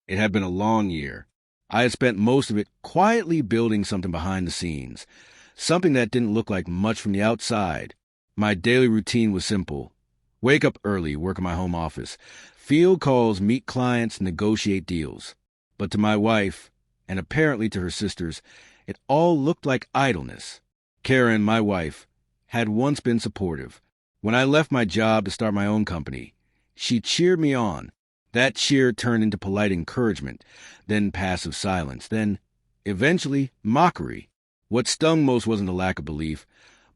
It had been a long year. I had spent most of it quietly building something behind the scenes, something that didn't look like much from the outside. My daily routine was simple. Wake up early, work in my home office, field calls, meet clients, negotiate deals. But to my wife, and apparently to her sisters, it all looked like idleness. Karen, my wife, had once been supportive. When I left my job to start my own company, she cheered me on. That cheer turned into polite encouragement, then passive silence, then, eventually, mockery. What stung most wasn't the lack of belief,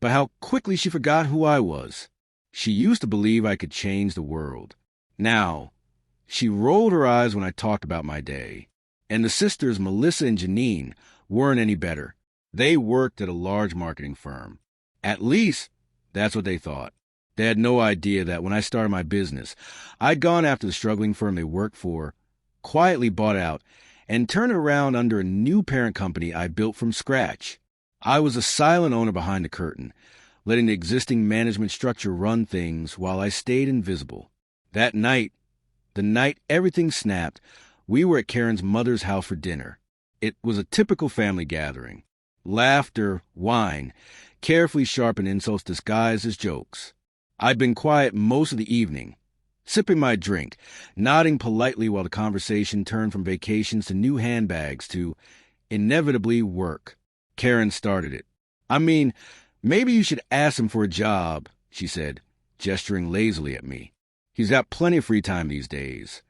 but how quickly she forgot who I was. She used to believe I could change the world. Now, she rolled her eyes when I talked about my day. And the sisters, Melissa and Janine, weren't any better. They worked at a large marketing firm. At least, that's what they thought. They had no idea that when I started my business, I'd gone after the struggling firm they worked for, quietly bought out, and turned it around under a new parent company I built from scratch. I was a silent owner behind the curtain, letting the existing management structure run things while I stayed invisible. That night, the night everything snapped, we were at Karen's mother's house for dinner. It was a typical family gathering. Laughter, wine, carefully sharpened insults disguised as jokes. I'd been quiet most of the evening, sipping my drink, nodding politely while the conversation turned from vacations to new handbags to, inevitably, work. Karen started it. "I mean, maybe you should ask him for a job," she said, gesturing lazily at me. "He's got plenty of free time these days."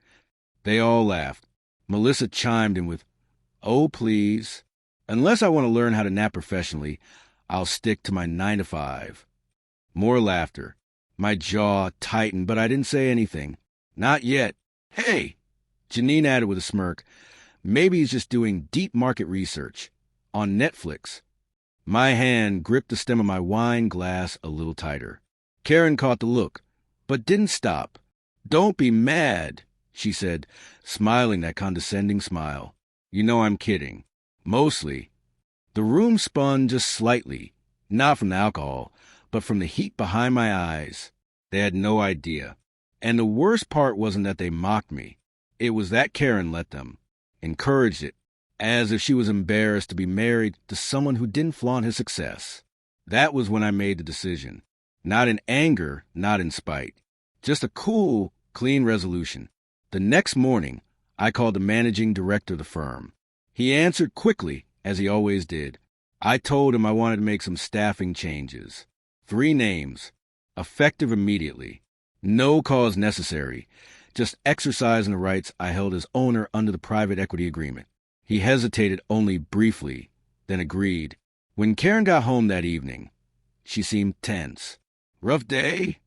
They all laughed. Melissa chimed in with, "Oh, please. Unless I want to learn how to nap professionally, I'll stick to my 9 to 5. More laughter. My jaw tightened, but I didn't say anything. "Not yet. Hey," Janine added with a smirk, "maybe he's just doing deep market research. On Netflix." My hand gripped the stem of my wine glass a little tighter. Karen caught the look, but didn't stop. "Don't be mad," she said, smiling that condescending smile. "You know I'm kidding." Mostly. The room spun just slightly, not from the alcohol, but from the heat behind my eyes. They had no idea. And the worst part wasn't that they mocked me. It was that Karen let them. Encouraged it, as if she was embarrassed to be married to someone who didn't flaunt his success. That was when I made the decision. Not in anger, not in spite. Just a cool, clean resolution. The next morning, I called the managing director of the firm. He answered quickly, as he always did. I told him I wanted to make some staffing changes. 3 names. Effective immediately. No cause necessary. Just exercising the rights I held as owner under the private equity agreement. He hesitated only briefly, then agreed. When Karen got home that evening, she seemed tense. "Rough day?"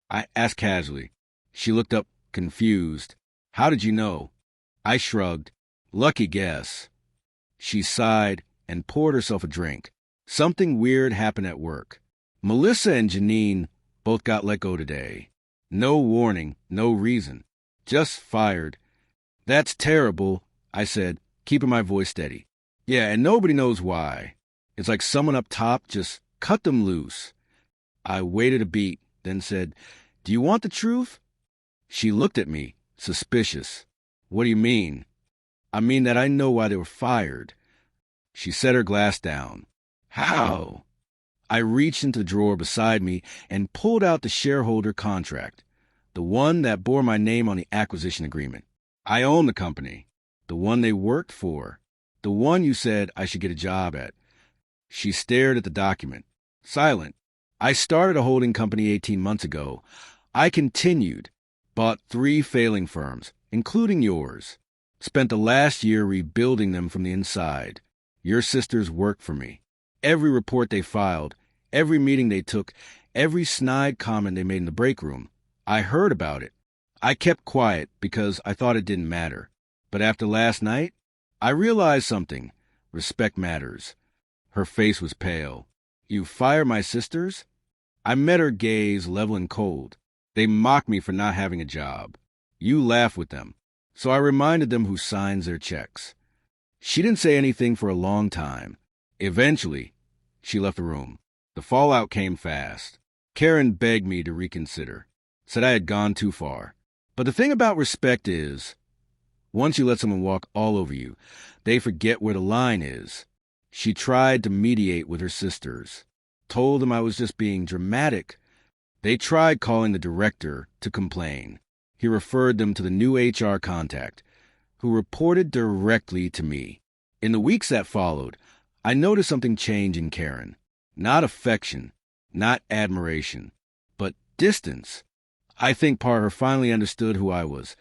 I asked casually. She looked up, confused. "How did you know?" I shrugged. "Lucky guess." She sighed and poured herself a drink. Something weird happened at work. Melissa and Janine both got let go today. No warning, no reason. Just fired. "That's terrible," I said, keeping my voice steady. "Yeah, and nobody knows why. It's like someone up top just cut them loose." I waited a beat, then said, "Do you want the truth?" She looked at me, suspicious. "What do you mean?" "I mean that I know why they were fired." She set her glass down. "How?" I reached into the drawer beside me and pulled out the shareholder contract, the one that bore my name on the acquisition agreement. "I own the company, the one they worked for, the one you said I should get a job at." She stared at the document, silent. "I started a holding company 18 months ago. I continued, bought 3 failing firms, including yours. Spent the last year rebuilding them from the inside. Your sisters worked for me. Every report they filed, every meeting they took, every snide comment they made in the break room, I heard about it. I kept quiet because I thought it didn't matter. But after last night, I realized something. Respect matters." Her face was pale. "You fired my sisters?" I met her gaze, level and cold. "They mocked me for not having a job. You laugh with them." So I reminded them who signs their checks. She didn't say anything for a long time. Eventually, she left the room. The fallout came fast. Karen begged me to reconsider, said I had gone too far. But the thing about respect is, Once you let someone walk all over you, they forget where the line is. She tried to mediate with her sisters, told them I was just being dramatic. They tried calling the director to complain. He referred them to the new HR contact, who reported directly to me. In the weeks that followed, I noticed something change in Karen. Not affection, not admiration, but distance. I think part of her finally understood who I was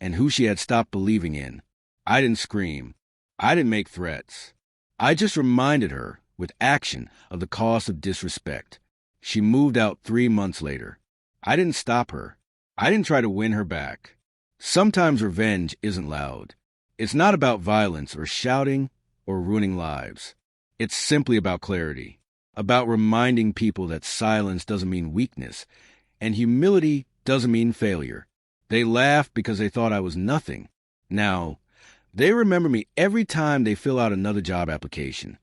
and who she had stopped believing in. I didn't scream. I didn't make threats. I just reminded her, with action, of the cost of disrespect. She moved out 3 months later. I didn't stop her. I didn't try to win her back. Sometimes revenge isn't loud. It's not about violence or shouting or ruining lives. It's simply about clarity, about reminding people that silence doesn't mean weakness, and humility doesn't mean failure. They laughed because they thought I was nothing. Now, they remember me every time they fill out another job application.